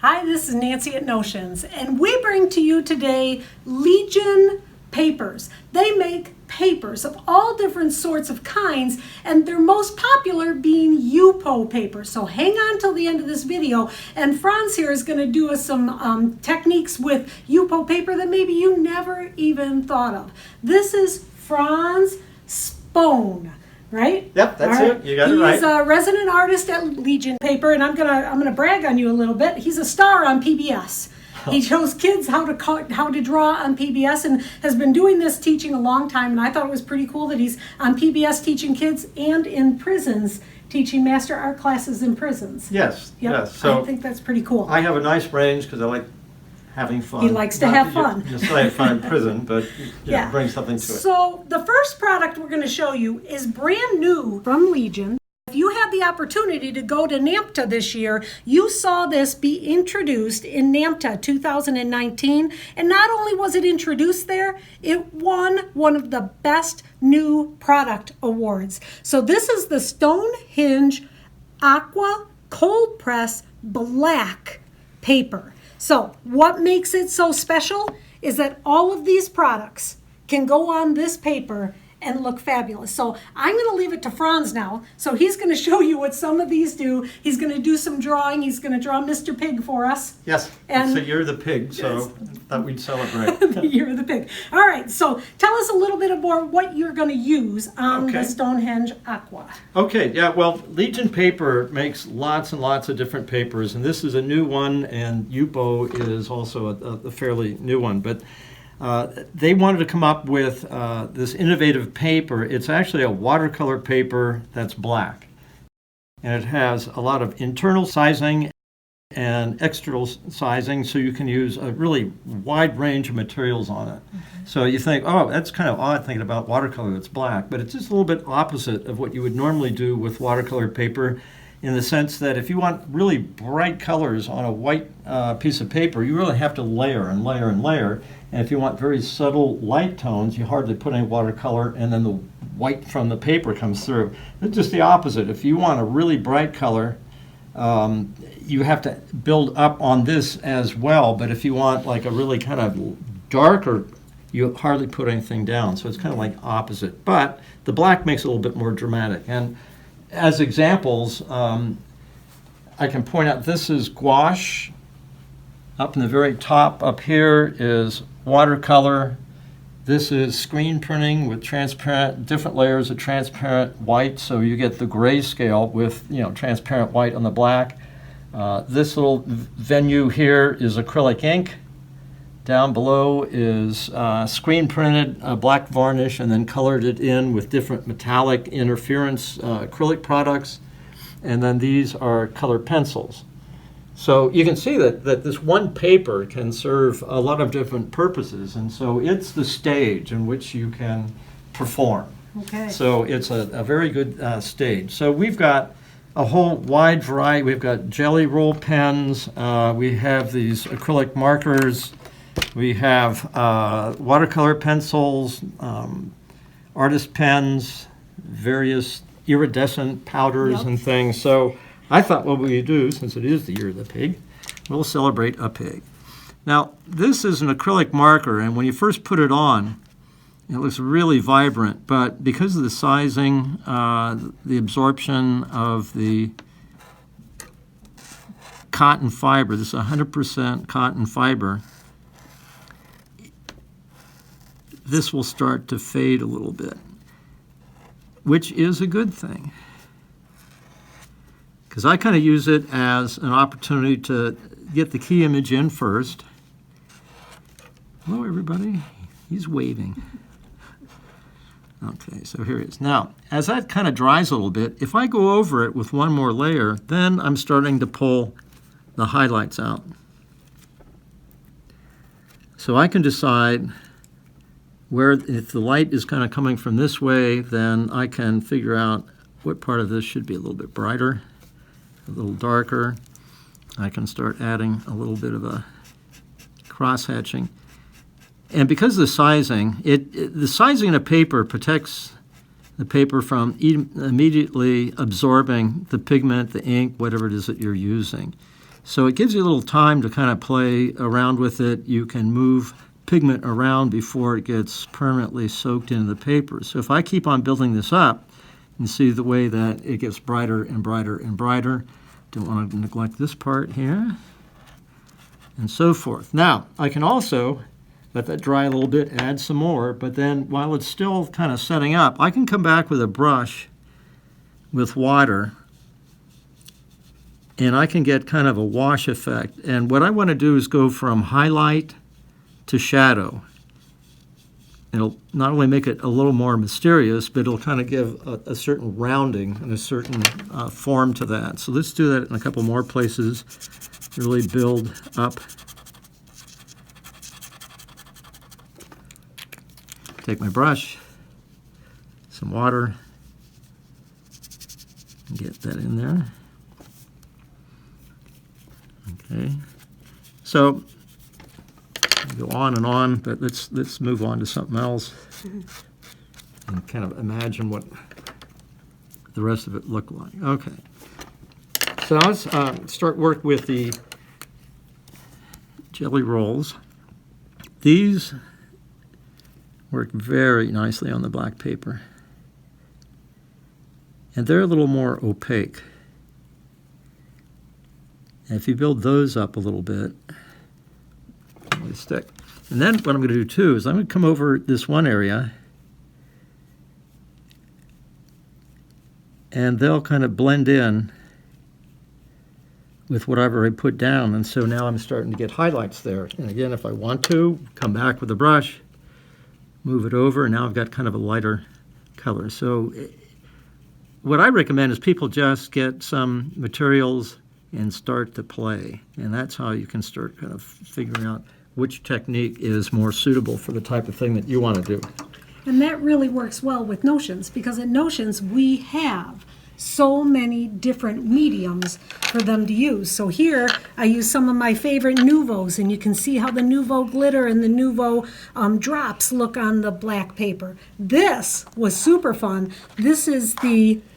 Hi, this is Nancy at Notions, and we bring to you today Legion papers. They make papers of all different sorts of kinds, and their most popular being UPO paper. So hang on till the end of this video, and Franz here is going to do us some techniques with UPO paper that maybe you never even thought of. This is Franz Spohn. Right? Yep, that's right. it. You got it right. He's a resident artist at Legion Paper, and I'm gonna brag on you a little bit. He's a star on PBS. He shows kids how to draw on PBS, and has been doing this teaching a long time. And I thought it was pretty cool that he's on PBS teaching kids and in prisons teaching master art classes in prisons. Yes. Yep. Yes. So I think that's pretty cool. I have a nice range because I like having fun. He likes to have fun. You still have fun in prison, but yeah, bring something to it. So the first product we're going to show you is brand new from Legion. If you had the opportunity to go to NAMTA this year, you saw this be introduced in NAMTA 2019. And not only was it introduced there, it won one of the best new product awards. So this is the Stonehenge Aqua Cold Press Black paper. So what makes it so special is that all of these products can go on this paper and look fabulous. So I'm going to leave it to Franz now. So he's going to show you what some of these do. He's going to do some drawing. He's going to draw Mr. Pig for us. Yes, and so you're the pig, so yes. I thought we'd celebrate. The year of the pig. All right, so tell us a little bit more what you're going to use on the Stonehenge Aqua. Okay, yeah, well, Legion Paper makes lots and lots of different papers, and this is a new one, and UPO is also a fairly new one, but they wanted to come up with this innovative paper. It's actually a watercolor paper that's black. And it has a lot of internal sizing and external sizing, so you can use a really wide range of materials on it. Mm-hmm. So you think, oh, that's kind of odd thinking about watercolor that's black, but it's just a little bit opposite of what you would normally do with watercolor paper, in the sense that if you want really bright colors on a white piece of paper, you really have to layer and layer and layer. And if you want very subtle light tones, you hardly put any watercolor, and then the white from the paper comes through. It's just the opposite. If you want a really bright color, you have to build up on this as well. But if you want like a really kind of darker, you hardly put anything down. So it's kind of like opposite. But the black makes it a little bit more dramatic. And as examples, I can point out this is gouache. Up in the very top up here is watercolor. This is screen printing with transparent, different layers of transparent white, so you get the grayscale with transparent white on the black. This little venue here is acrylic ink. Down below is screen printed black varnish and then colored it in with different metallic interference acrylic products. And then these are color pencils. So you can see that this one paper can serve a lot of different purposes. And so it's the stage in which you can perform. Okay. So it's a very good stage. So we've got a whole wide variety. We've got jelly roll pens. We have these acrylic markers. We have watercolor pencils, artist pens, various iridescent powders and things. So I thought what we do, since it is the year of the pig, we'll celebrate a pig. Now, this is an acrylic marker, and when you first put it on, it looks really vibrant, but because of the sizing, the absorption of the cotton fiber, this is 100% cotton fiber, this will start to fade a little bit, which is a good thing. Because I kind of use it as an opportunity to get the key image in first. Hello, everybody. He's waving. Okay, so here it is. Now, as that kind of dries a little bit, if I go over it with one more layer, then I'm starting to pull the highlights out. So I can decide where, if the light is kind of coming from this way, then I can figure out what part of this should be a little bit brighter, a little darker. I can start adding a little bit of a cross-hatching. And because of the sizing, the sizing in a paper protects the paper from immediately absorbing the pigment, the ink, whatever it is that you're using. So it gives you a little time to kind of play around with it. You can move pigment around before it gets permanently soaked into the paper. So if I keep on building this up, you see the way that it gets brighter and brighter and brighter. Don't want to neglect this part here, and so forth. Now, I can also let that dry a little bit, add some more, but then while it's still kind of setting up, I can come back with a brush with water, and I can get kind of a wash effect. And what I want to do is go from highlight to shadow. It'll not only make it a little more mysterious, but it'll kind of give a certain rounding and a certain form to that. So let's do that in a couple more places, really build up. Take my brush, some water, and get that in there. Okay, so go on, but let's move on to something else and kind of imagine what the rest of it looked like. Okay, so let's start work with the jelly rolls. These work very nicely on the black paper, and they're a little more opaque. And if you build those up a little bit, they stick. And then what I'm going to do too is I'm going to come over this one area, and they'll kind of blend in with whatever I put down. And so now I'm starting to get highlights there. And again, if I want to, come back with a brush, move it over, and now I've got kind of a lighter color. So what I recommend is people just get some materials and start to play. And that's how you can start kind of figuring out which technique is more suitable for the type of thing that you want to do. And that really works well with Notions, because at Notions we have so many different mediums for them to use. So here I use some of my favorite Nuvos, and you can see how the Nuvo glitter and the Nuvo drops look on the black paper. This was super fun. This is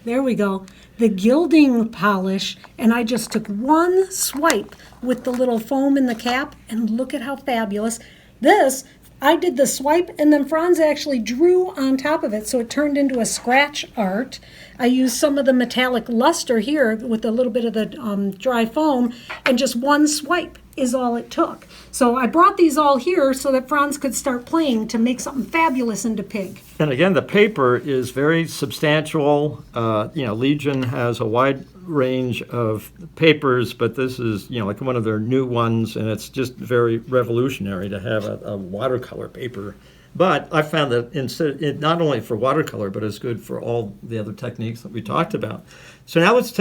there we go, the gilding polish, and I just took one swipe with the little foam in the cap, and look at how fabulous. This, I did the swipe, and then Franz actually drew on top of it, so it turned into a scratch art. I used some of the metallic luster here with a little bit of the dry foam, and just one swipe is all it took. So I brought these all here so that Franz could start playing to make something fabulous into pig. And again, the paper is very substantial. Legion has a wide range of papers, but this is, like one of their new ones, and it's just very revolutionary to have a watercolor paper. But I found that not only for watercolor, but it's good for all the other techniques that we talked about. So now let's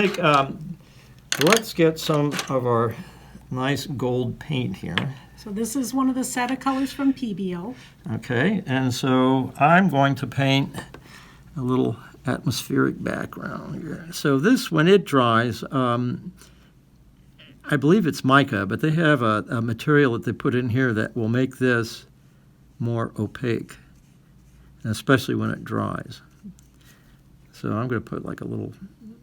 get some of our nice gold paint here. So this is one of the set of colors from PBO. Okay, and so I'm going to paint a little atmospheric background here. So this, when it dries, I believe it's mica, but they have a material that they put in here that will make this more opaque, especially when it dries. So I'm going to put like a little,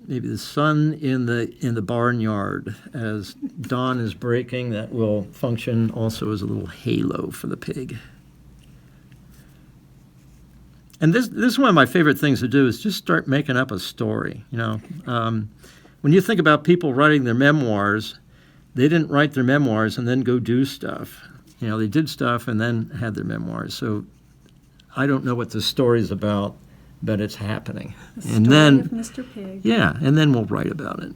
maybe the sun in the barnyard as dawn is breaking. That will function also as a little halo for the pig. And this is one of my favorite things to do, is just start making up a story. When you think about people writing their memoirs, they didn't write their memoirs and then go do stuff. They did stuff and then had their memoirs. So I don't know what the story's about, but it's happening. The story of Mr. Pig. Yeah, and then we'll write about it.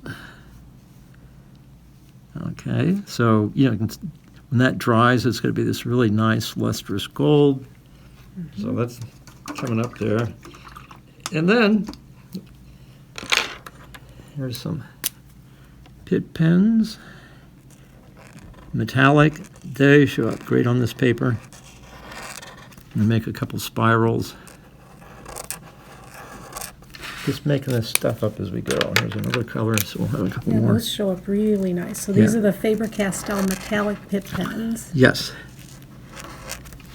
Okay, so when that dries, it's going to be this really nice lustrous gold. Mm-hmm. So that's coming up there. And then here's some Pitt pens. Metallic, they show up great on this paper. And make a couple spirals. Just making this stuff up as we go. Here's another color, so we'll have a couple more. Those show up really nice. So these are the Faber-Castell metallic Pitt pens. Yes.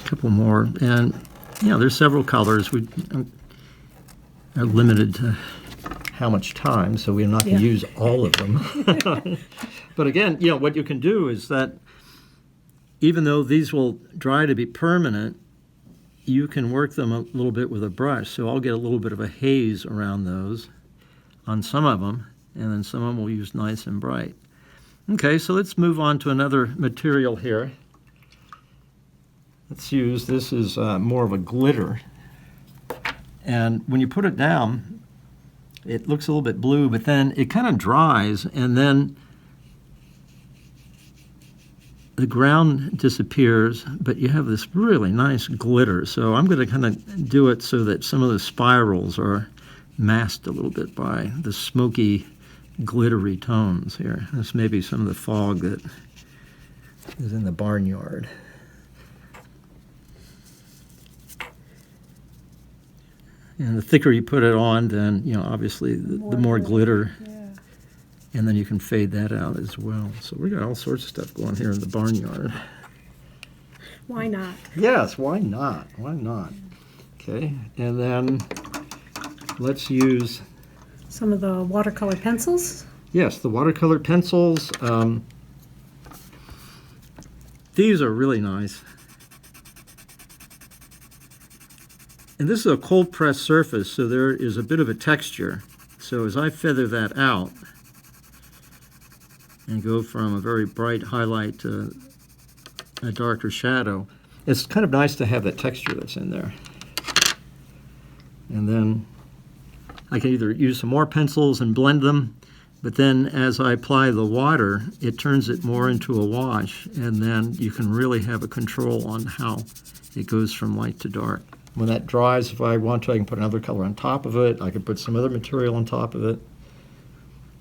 A couple more. And, there's several colors. We are limited to how much time, so we're not going to use all of them. But again, what you can do is that even though these will dry to be permanent, you can work them a little bit with a brush. So I'll get a little bit of a haze around those on some of them, and then some of them will use nice and bright. Okay, so let's move on to another material here. Let's use, this is more of a glitter. And when you put it down, it looks a little bit blue, but then it kind of dries, and then the ground disappears, but you have this really nice glitter. So I'm going to kind of do it so that some of the spirals are masked a little bit by the smoky, glittery tones here. This may be some of the fog that is in the barnyard. And the thicker you put it on, then, obviously the more glitter. Yeah. And then you can fade that out as well. So we got all sorts of stuff going here in the barnyard. Why not? Yes, why not? Why not? Okay, and then let's use some of the watercolor pencils. Yes, the watercolor pencils. These are really nice. And this is a cold pressed surface, so there is a bit of a texture. So as I feather that out and go from a very bright highlight to a darker shadow, it's kind of nice to have that texture that's in there. And then I can either use some more pencils and blend them, but then as I apply the water, it turns it more into a wash, and then you can really have a control on how it goes from light to dark. When that dries, if I want to, I can put another color on top of it. I can put some other material on top of it.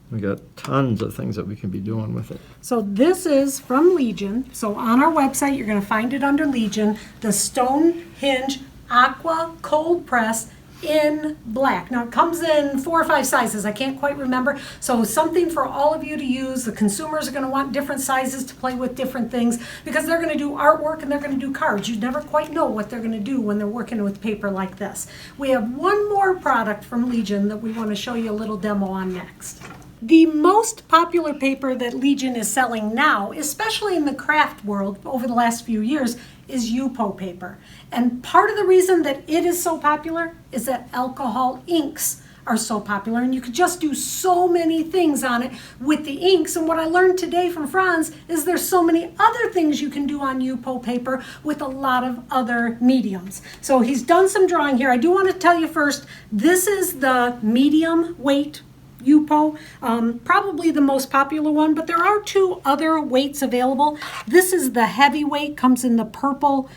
We got tons of things that we can be doing with it. So this is from Legion. So on our website, you're going to find it under Legion, the Stonehenge Aqua Cold Press in black. Now it comes in 4 or 5 sizes. I can't quite remember. So something for all of you to use. The consumers are going to want different sizes to play with different things because they're going to do artwork and they're going to do cards. You never quite know what they're going to do when they're working with paper like this. We have one more product from Legion that we want to show you a little demo on next. The most popular paper that Legion is selling now, especially in the craft world over the last few years, is Yupo paper. And part of the reason that it is so popular is that alcohol inks are so popular, and you could just do so many things on it with the inks. And what I learned today from Franz is there's so many other things you can do on Yupo paper with a lot of other mediums. So he's done some drawing here. I do want to tell you first, this is the medium weight Yupo, probably the most popular one, but there are 2 other weights available. This is the heavyweight, comes in the purple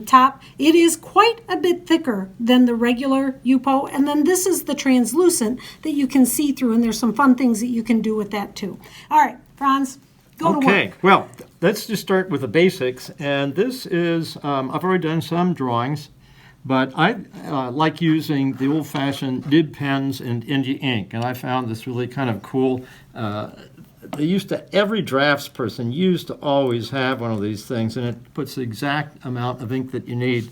top. It is quite a bit thicker than the regular Yupo, and then this is the translucent that you can see through, and there's some fun things that you can do with that too. All right, Franz, go to work. Okay, well, let's just start with the basics, and this is, I've already done some drawings, but I like using the old-fashioned nib pens and India ink, and I found this really kind of cool. Every draftsperson used to always have one of these things, and it puts the exact amount of ink that you need.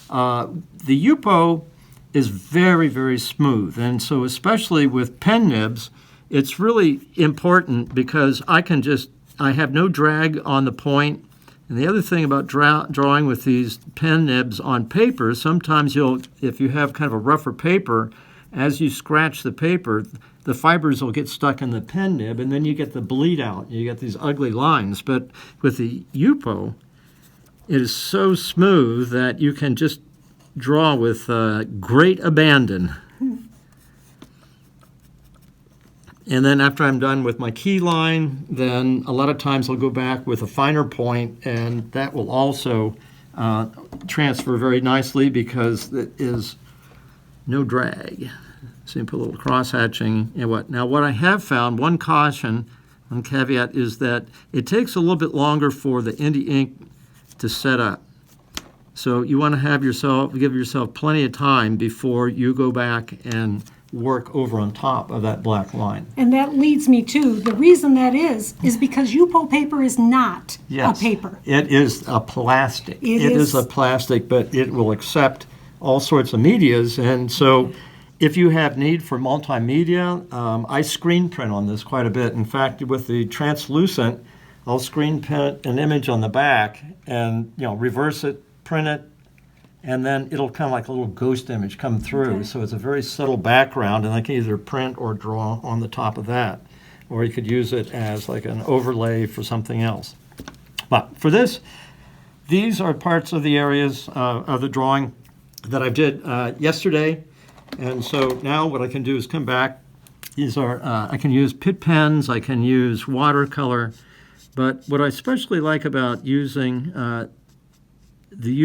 The Yupo is very, very smooth, and so especially with pen nibs, it's really important because I have no drag on the point. And the other thing about drawing with these pen nibs on paper, sometimes if you have kind of a rougher paper, as you scratch the paper, the fibers will get stuck in the pen nib, and then you get the bleed out. You get these ugly lines. But with the Yupo, it is so smooth that you can just draw with great abandon. And then after I'm done with my key line, then a lot of times I'll go back with a finer point, and that will also transfer very nicely because it is no drag. So you put a little cross-hatching and what. Now what I have found, one caution, one caveat, is that it takes a little bit longer for the India ink to set up. So you want to give yourself plenty of time before you go back and work over on top of that black line. And that leads me to the reason that is because Yupo paper is not a paper. It is a plastic. It is a plastic, but it will accept all sorts of medias, and so If you have need for multimedia, I screen print on this quite a bit. In fact, with the translucent, I'll screen print an image on the back and reverse it, print it, and then it'll kind of like a little ghost image come through. Okay. So it's a very subtle background, and I can either print or draw on the top of that. Or you could use it as like an overlay for something else. But for this, these are parts of the areas of the drawing that I did yesterday. And so now what I can do is come back. These are, I can use Pitt pens, I can use watercolor. But what I especially like about using the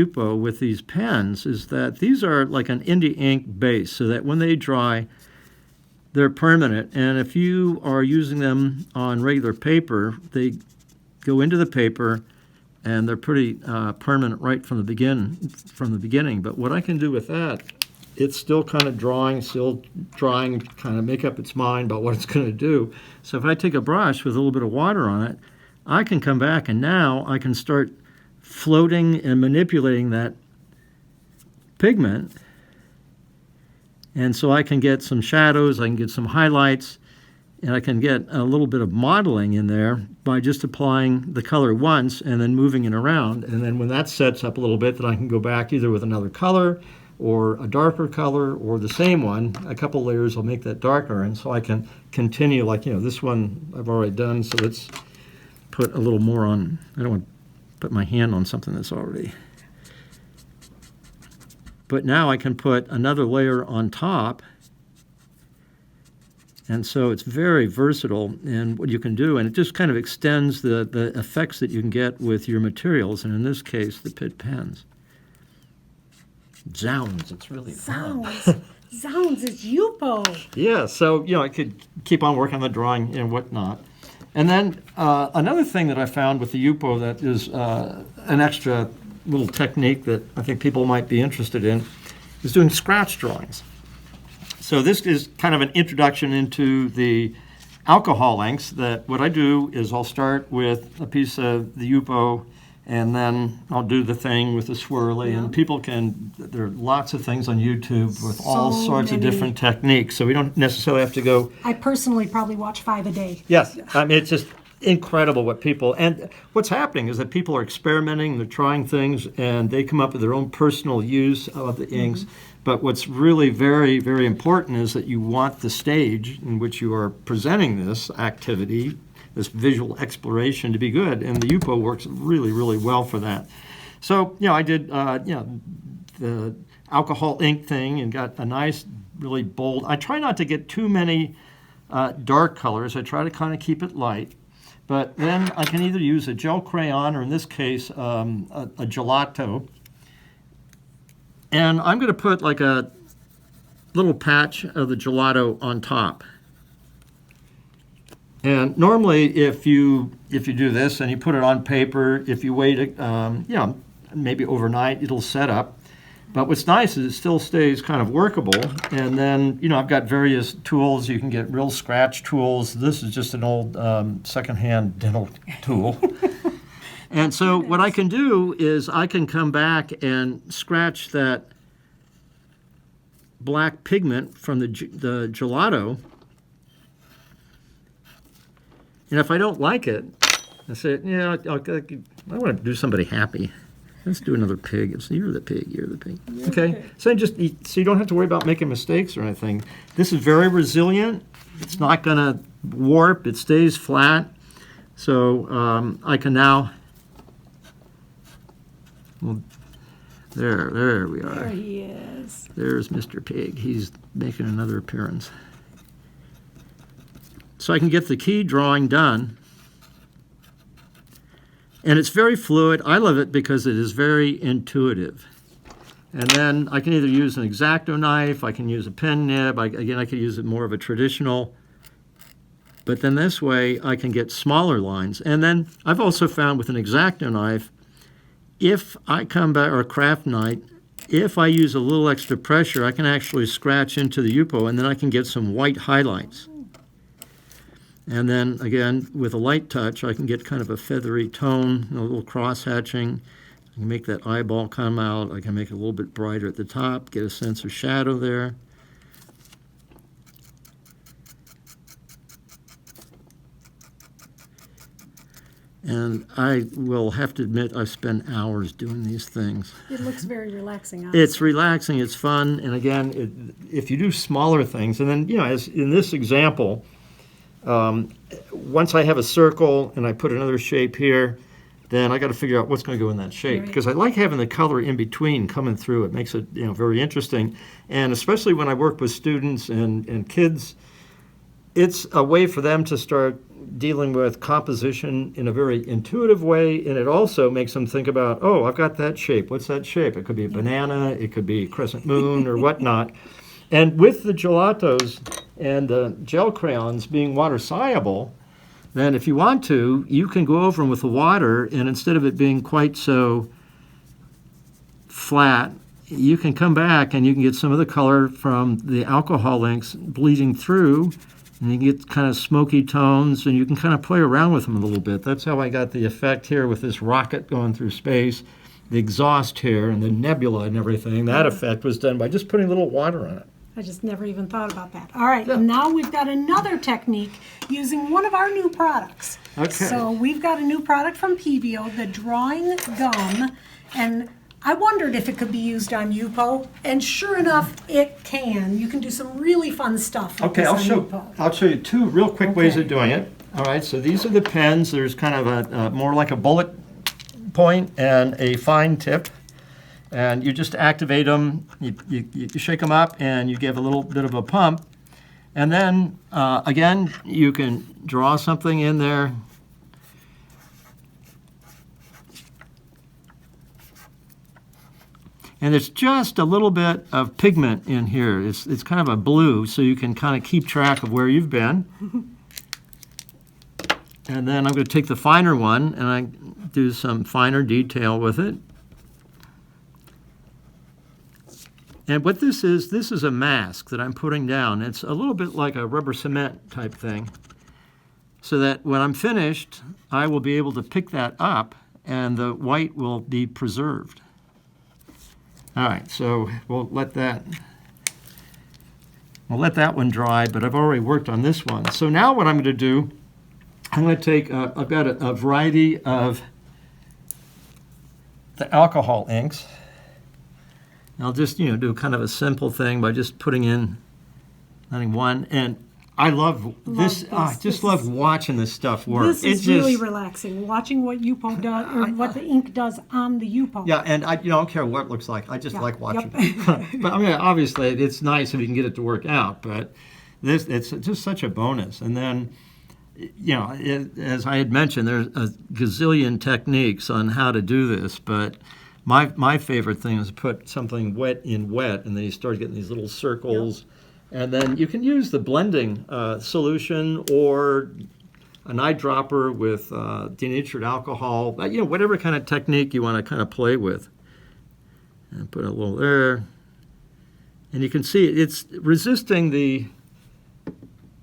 Yupo with these pens is that these are like an India ink base, so that when they dry, they're permanent. And if you are using them on regular paper, they go into the paper and they're pretty permanent right from the beginning. But what I can do with that, it's still kind of drawing, kind of make up its mind about what it's going to do. So if I take a brush with a little bit of water on it, I can come back and now I can start floating and manipulating that pigment. And so I can get some shadows, I can get some highlights, and I can get a little bit of modeling in there by just applying the color once and then moving it around. And then when that sets up a little bit, then I can go back either with another color or a darker color or the same one. A couple layers will make that darker, and so I can continue, like, this one I've already done, so let's put a little more on. I don't want to put my hand on something that's already. But now I can put another layer on top. And so it's very versatile in what you can do, and it just kind of extends the effects that you can get with your materials, and in this case, the Pitt pens. Zounds, it's really fun. Zounds, it's Yupo. Yeah, so, I could keep on working on the drawing and whatnot. And then another thing that I found with the Yupo that is an extra little technique that I think people might be interested in is doing scratch drawings. So this is kind of an introduction into the alcohol inks. That what I do is I'll start with a piece of the Yupo, and then I'll do the thing with the swirly. Yeah. And there are lots of things on YouTube with all So sorts of many. different techniques. So we don't necessarily have to go. I personally probably watch 5 a day. Yes, I mean, it's just incredible what people, and what's happening is that people are experimenting, they're trying things, and they come up with their own personal use of the inks. But what's really very, very important is that you want the stage in which you are presenting this activity, this visual exploration, to be good, and the Yupo works really, really well for that. So, I did, the alcohol ink thing and got a nice, really bold. I try not to get too many dark colors. I try to kind of keep it light. But then I can either use a gel crayon or, in this case, a gelato. And I'm going to put like a little patch of the gelato on top. And normally, if you do this and you put it on paper, if you wait, maybe overnight, it'll set up. But what's nice is it still stays kind of workable. And then, I've got various tools. You can get real scratch tools. This is just an old secondhand dental tool. And so what I can do is I can come back and scratch that black pigment from the gelato. And if I don't like it, I say, I want to do somebody happy. Let's do another pig. You're the pig. You're the pig. Okay. So you don't have to worry about making mistakes or anything. This is very resilient. It's not going to warp. It stays flat. So I can now. Well, there we are. There he is. There's Mr. Pig. He's making another appearance. So I can get the key drawing done. And it's very fluid. I love it because it is very intuitive. And then I can either use an X-Acto knife, I can use a pen nib, I could use it more of a traditional. But then this way I can get smaller lines. And then I've also found with an X-Acto knife, if I come back, or a craft knife, if I use a little extra pressure, I can actually scratch into the Yupo, and then I can get some white highlights. And then, again, with a light touch, I can get kind of a feathery tone, a little cross-hatching. I can make that eyeball come out. I can make it a little bit brighter at the top, get a sense of shadow there. And I will have to admit, I spend hours doing these things. It looks very relaxing, honestly. It's relaxing, it's fun, and again, if you do smaller things, and then, as in this example, once I have a circle and I put another shape here, then I got to figure out what's going to go in that shape. Right. Because I like having the color in between coming through. It makes it very interesting. And especially when I work with students and kids, it's a way for them to start dealing with composition in a very intuitive way, and it also makes them think about, oh, I've got that shape. What's that shape? It could be a banana, it could be a crescent moon or whatnot. And with the gelatos and the gel crayons being water soluble, then if you want to, you can go over them with the water, and instead of it being quite so flat, you can come back and you can get some of the color from the alcohol inks bleeding through, and you get kind of smoky tones, and you can kind of play around with them a little bit. That's how I got the effect here with this rocket going through space, the exhaust here, and the nebula and everything. That effect was done by just putting a little water on it. I just never even thought about that. All right, and now we've got another technique using one of our new products. Okay. So we've got a new product from PBO, the drawing gum, and I wondered if it could be used on Yupo, and sure enough, it can. You can do some really fun stuff with Okay, this I'll on show Yupo. you two real quick ways Okay. of doing it. All right, so these are the pens. There's kind of a more like a bullet point and a fine tip. And you just activate them, you shake them up, and you give a little bit of a pump. And then, again, you can draw something in there. And there's just a little bit of pigment in here. It's kind of a blue, so you can kind of keep track of where you've been. And then I'm going to take the finer one, and I do some finer detail with it. And what this is a mask that I'm putting down. It's a little bit like a rubber cement type thing, so that when I'm finished, I will be able to pick that up, and the white will be preserved. All right, so we'll let that one dry, but I've already worked on this one. So now what I'm going to do, I'm going to take, I've got a variety of the alcohol inks. I'll just, do kind of a simple thing by just putting in, adding one. And I love this. I just love watching this stuff work. This is really relaxing, watching what Yupo does, or what the ink does on the Yupo. Yeah, and I don't care what it looks like. I just like watching it. But I mean, obviously, it's nice if you can get it to work out. But it's just such a bonus. And then, as I had mentioned, there's a gazillion techniques on how to do this. But my favorite thing is to put something wet in wet, and then you start getting these little circles. Yep. And then you can use the blending solution or an eyedropper with denatured alcohol, whatever kind of technique you want to kind of play with. And put a little there. And you can see it's resisting the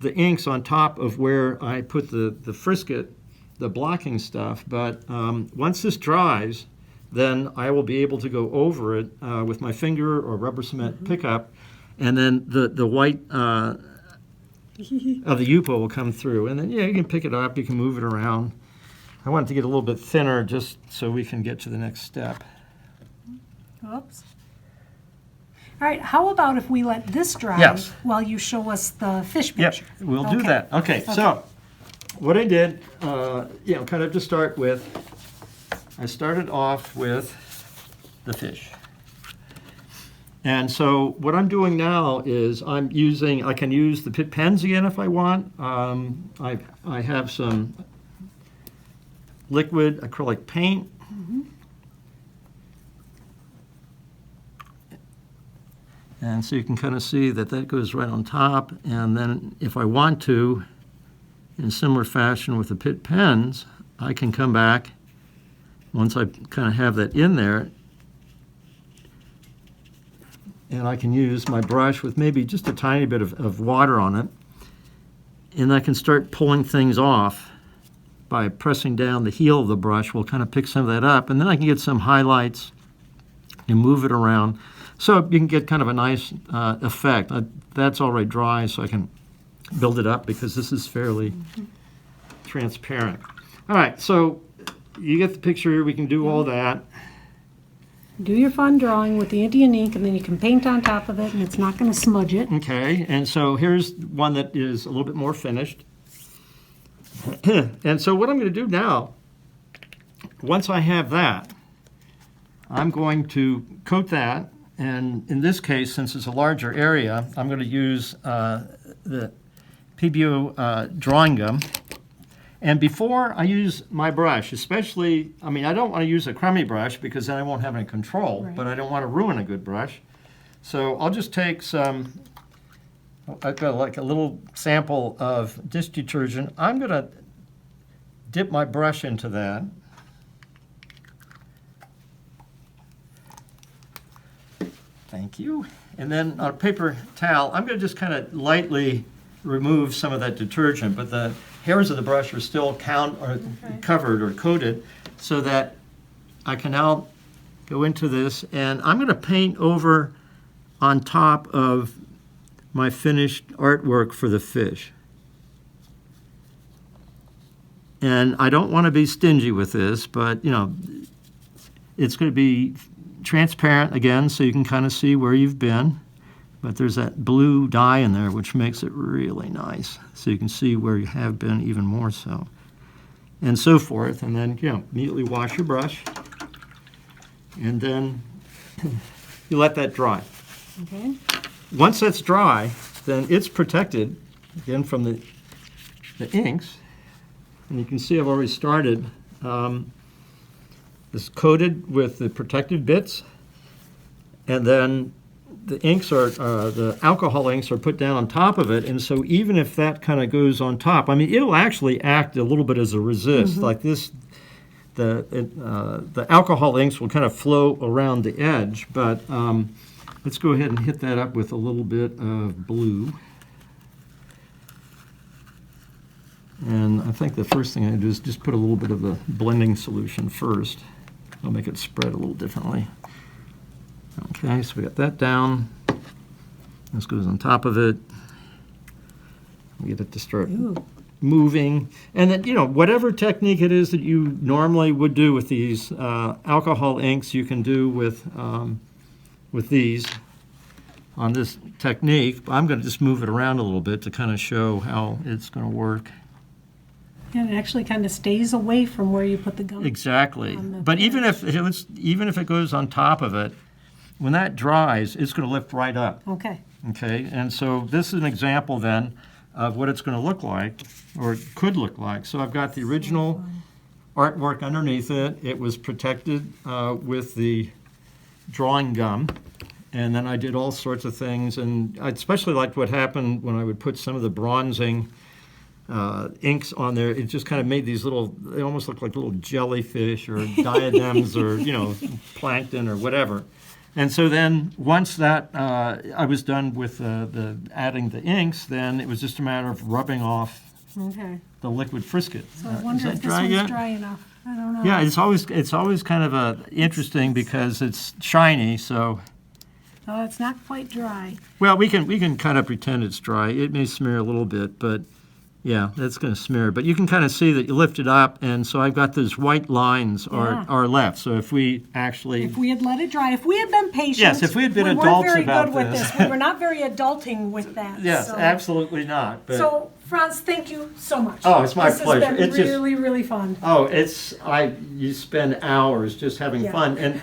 inks on top of where I put the frisket, the blocking stuff. But once this dries, then I will be able to go over it with my finger or rubber cement pickup. And then the white of the Yupo will come through. And then, you can pick it up, you can move it around. I want it to get a little bit thinner just so we can get to the next step. Oops. All right, how about if we let this dry while you show us the fish picture? Yep, we'll do that. Okay, so what I did, kind of to start with, I started off with the fish. And so what I'm doing now is I can use the Pitt pens again if I want. I have some liquid acrylic paint. Mm-hmm. And so you can kind of see that goes right on top. And then if I want to, in similar fashion with the Pitt pens, I can come back once I kind of have that in there, and I can use my brush with maybe just a tiny bit of water on it, and I can start pulling things off by pressing down the heel of the brush. We'll kind of pick some of that up, and then I can get some highlights and move it around. So you can get kind of a nice effect. That's already dry, so I can build it up because this is fairly transparent. All right, so you get the picture. We can do all that. Do your fun drawing with the Indian ink, and then you can paint on top of it, and it's not going to smudge it. Okay, and so here's one that is a little bit more finished. And so what I'm going to do now, once I have that, I'm going to coat that. And in this case, since it's a larger area, I'm going to use the PBO drawing gum. And before I use my brush, especially, I mean, I don't want to use a crummy brush because then I won't have any control, Right. but I don't want to ruin a good brush. So I'll just take some, I've got like a little sample of dish detergent. I'm going to dip my brush into that. Thank you. And then on a paper towel, I'm going to just kind of lightly remove some of that detergent, but the hairs of the brush are still covered or coated, so that I can now go into this, and I'm going to paint over on top of my finished artwork for the fish. And I don't want to be stingy with this, but you know, it's going to be transparent again, so you can kind of see where you've been. But there's that blue dye in there, which makes it really nice. So you can see where you have been even more so. And so forth. And then, you know, immediately wash your brush. And then you let that dry. Okay. Once that's dry, then it's protected, again, from the inks. And you can see I've already started. It's coated with the protective bits. And then the inks are, the alcohol inks are put down on top of it, and so even if that kind of goes on top, I mean, it'll actually act a little bit as a resist. Like this, the alcohol inks will kind of flow around the edge, but let's go ahead and hit that up with a little bit of blue. And I think the first thing I do is just put a little bit of the blending solution first. I'll make it spread a little differently. Okay, so we got that down. This goes on top of it. We get it to start moving. And then, you know, whatever technique it is that you normally would do with these alcohol inks, you can do with these on this technique. I'm going to just move it around a little bit to kind of show how it's going to work. And it actually kind of stays away from where you put the gum. Exactly. But even if it goes on top of it, when that dries, it's going to lift right up. Okay. Okay, and so this is an example then of what it's going to look like, or it could look like. So I've got the original artwork underneath it. It was protected with the drawing gum, and then I did all sorts of things, and I especially liked what happened when I would put some of the bronzing inks on there. It just kind of made these little, they almost look like little jellyfish or diadems or, you know, plankton or whatever. And so then once that I was done with the adding the inks, then it was just a matter of rubbing off the liquid frisket. So I wonder if this dry one's yet? dry enough. I don't know. Yeah, it's always kind of interesting because it's shiny. So Oh, it's not quite dry. well, we can kind of pretend it's dry. It may smear a little bit, but yeah, that's going to smear. But you can kind of see that you lift it up, and so I've got those white lines are left. So if we actually... If we had let it dry, if we had been patient... Yes, if we had been we adults weren't very about good with this. this. We were not very adulting with that. Yes, so. absolutely not. But So, Franz, thank you so much. Oh, it's my pleasure. This has been It's just- really, really fun. oh, you spend hours just having Yeah. fun. And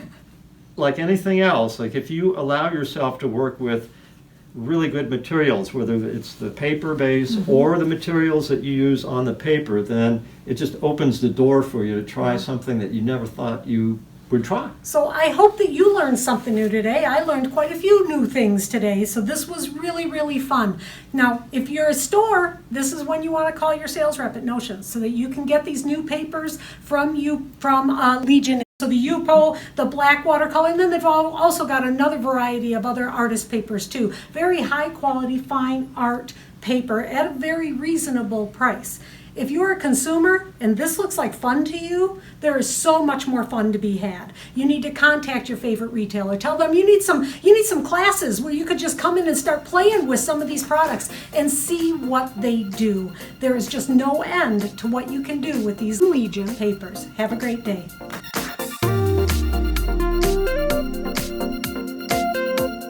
like anything else, like if you allow yourself to work with really good materials, whether it's the paper base or the materials that you use on the paper, then it just opens the door for you to try something that you never thought you would try. So I hope that you learned something new today. I learned quite a few new things today, so this was really, really fun. Now, if you're a store, this is when you want to call your sales rep at Notions so that you can get these new papers from Legion. So the Yupo, the black watercolor, and then they've also got another variety of other artist papers too. Very high quality, fine art paper at a very reasonable price. If you're a consumer and this looks like fun to you, there is so much more fun to be had. You need to contact your favorite retailer. Tell them you need some classes where you could just come in and start playing with some of these products and see what they do. There is just no end to what you can do with these Legion papers. Have a great day.